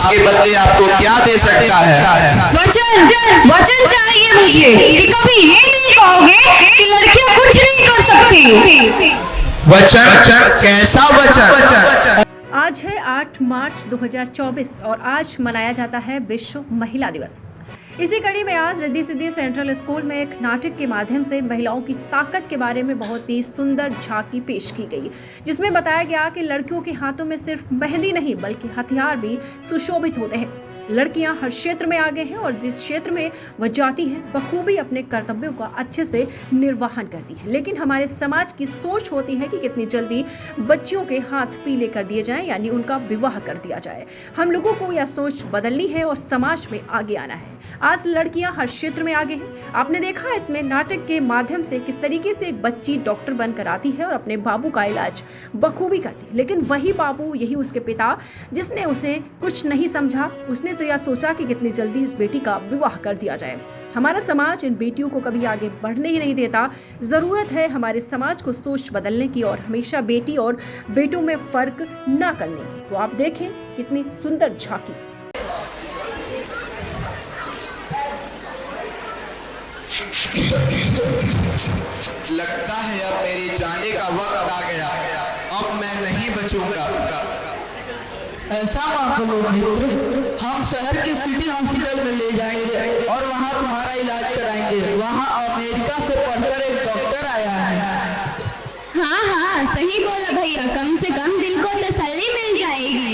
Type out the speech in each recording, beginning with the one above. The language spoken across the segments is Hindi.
इसके बदले आपको क्या दे सकता है? वचन वचन चाहिए मुझे कि कभी ये नहीं कहोगे कि लड़कियां कुछ नहीं कर सकती। वचन? कैसा वचन? आज है 8 मार्च 2024 और आज मनाया जाता है विश्व महिला दिवस। इसी कड़ी में आज रिद्धि सिद्धि सेंट्रल स्कूल में एक नाटक के माध्यम से महिलाओं की ताकत के बारे में बहुत ही सुंदर झांकी पेश की गई, जिसमें बताया गया कि लड़कियों के हाथों में सिर्फ मेहंदी नहीं बल्कि हथियार भी सुशोभित होते हैं। लड़कियां हर क्षेत्र में आगे हैं और जिस क्षेत्र में वह जाती हैं बखूबी अपने कर्तव्यों का अच्छे से निर्वहन करती हैं। लेकिन हमारे समाज की सोच होती है कि कितनी जल्दी बच्चियों के हाथ पीले कर दिए जाएं, यानी उनका विवाह कर दिया जाए। हम लोगों को यह सोच बदलनी है और समाज में आगे आना है। आज लड़कियां हर क्षेत्र में आगे हैं। आपने देखा इसमें नाटक के माध्यम से किस तरीके से एक बच्ची डॉक्टर बनकर आती है और अपने बाबू का इलाज बखूबी करती है। लेकिन वही बाबू, यही उसके पिता, जिसने उसे कुछ नहीं समझा, उसने तो यह सोचा कि कितनी जल्दी इस बेटी का विवाह कर दिया जाए। हमारा समाज इन बेटियों को कभी आगे बढ़ने ही नहीं देता। जरूरत है हमारे समाज को सोच बदलने की और हमेशा बेटी और बेटों में फर्क ना करने की। तो आप देखें कितनी सुंदर झांकी। लगता है अब मेरे जाने का वक्त आ गया, अब मैं नहीं बचूंगा। ऐसा मत करो मित्र, हम शहर के सिटी हॉस्पिटल में ले जाएंगे और वहाँ तुम्हारा इलाज कराएंगे। वहाँ अमेरिका से पढ़कर एक डॉक्टर आया है। हाँ सही बोला भैया, कम से कम दिल को तसल्ली मिल जाएगी।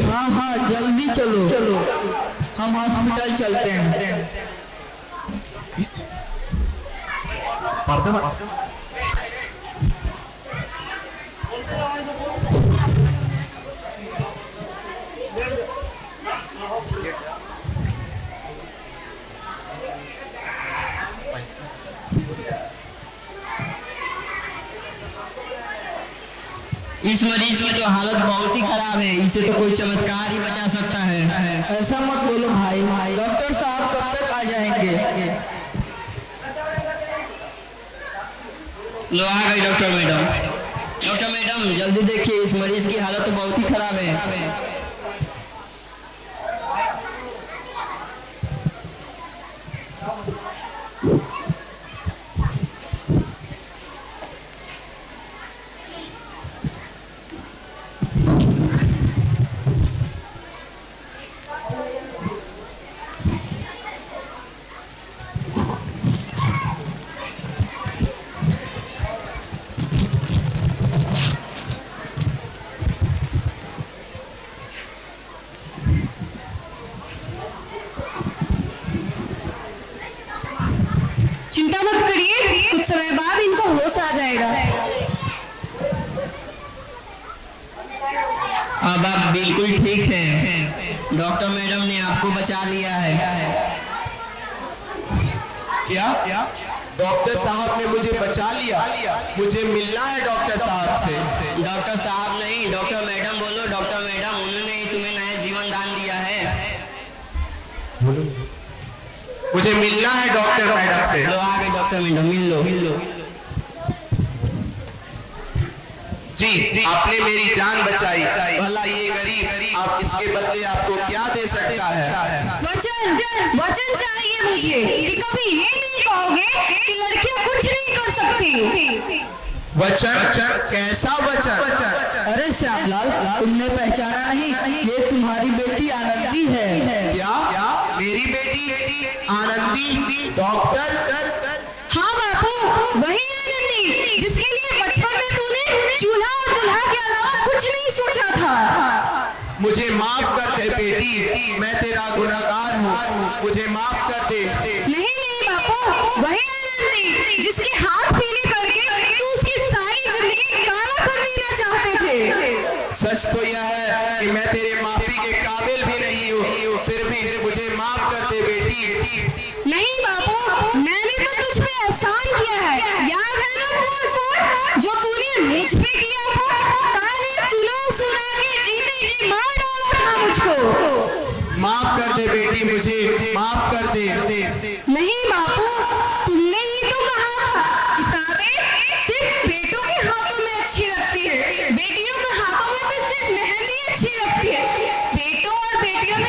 हाँ जल्दी चलो, हम हॉस्पिटल चलते हैं। इस मरीज की तो हालत बहुत ही खराब है, इसे तो कोई चमत्कार ही बचा सकता है। ऐसा मत बोलो भाई, डॉक्टर साहब कब तक आ जाएंगे? लो आ गई डॉक्टर मैडम। डॉक्टर मैडम जल्दी देखिए, इस मरीज की हालत तो बहुत ही खराब है। चिंता मत करिए, कुछ समय बाद इनको होश आ जाएगा। अब आप बिल्कुल ठीक हैं। डॉक्टर मैडम ने आपको बचा लिया है। क्या? डॉक्टर साहब ने मुझे बचा लिया? मुझे मिलना है डॉक्टर साहब से। डॉक्टर साहब नहीं, डॉक्टर मैडम बोलो। डॉक्टर मैडम, उन्होंने ही तुम्हें नया जीवन दान दिया है। मुझे मिलना है डॉक्टर मैडम से। लो आ गए डॉक्टर मैडम, मिल लो। जी, आपने मेरी जान बचाई। भला ये गरीब, आप इसके बदले आपको क्या दे सकता है? वचन चाहिए मुझे कि कभी ये नहीं कहोगे कि लड़कियां कुछ नहीं कर सकती। वचन? कैसा वचन? अरे श्यामलाल, तुमने पहचाना नहीं? ये तुम्हारी बेटी आनंदी है। क्या? मेरी बेटी आनंदी डॉक्टर? हाँ बापू, वही आनंदी जिसके लिए बचपन में तूने चूल्हा और दूल्हा के अलावा कुछ नहीं सोचा था। मुझे माफ कर दे बेटी, मैं तेरा गुनहगार हूँ, मुझे माफ कर दे। नहीं बापू, वही आनंदी जिसके हाथ पीले करके तू उसकी सारी जिंदगी काला कर देना चाहते थे। सच तो यह है कि मैं तेरे माफी के काबिल भी नहीं हूँ, फिर भी मुझे माफ कर दे बेटी। नहीं बापू, मैंने तो तुझ पे एहसान किया है। याद है ना वो एहसान जो तूने मुझ पे किया था? ताने सुना के जीते जी मार डाला था मुझको। माफ कर दे बेटी, मुझे माफ कर दे। नहीं बापू, तुमने ही तो कहा था किताबें सिर्फ बेटों के हाथों में अच्छी लगती है, बेटियों के हाथों में तो सिर्फ मेहंदी अच्छी लगती है। बेटों और बेटियों में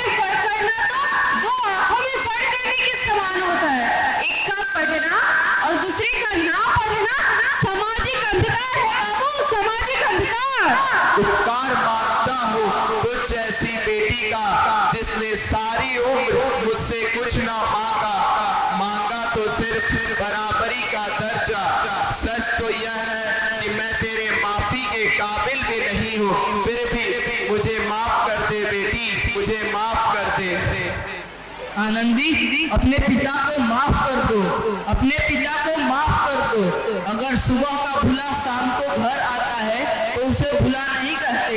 उपकार मांगता हूँ तुझ जैसी बेटी का, जिसने सारी उम्र मुझसे कुछ ना मांगा तो सिर्फ बराबरी का दर्जा। सच तो यह है कि मैं तेरे माफी के काबिल भी नहीं हूँ, फिर भी मुझे माफ कर दे बेटी, मुझे माफ कर दे। आनंदी, अपने पिता को माफ कर दो, अपने पिता को माफ कर दो। अगर सुबह का भूला शाम को घर आता है तो उसे भूला नहीं कहते।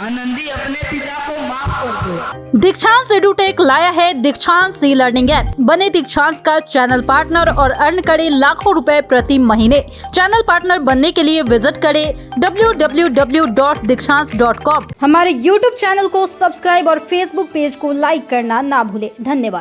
आनंदी, अपने पिता को माफ कर दो। दीक्षांत एडुटेक लाया है दीक्षांत ई लर्निंग ऐप। बने दीक्षांत का चैनल पार्टनर और अर्न करें लाखों रुपए प्रति महीने। चैनल पार्टनर बनने के लिए विजिट करें www.dikshans.com। हमारे YouTube चैनल को सब्सक्राइब और Facebook पेज को लाइक करना ना भूलें। धन्यवाद।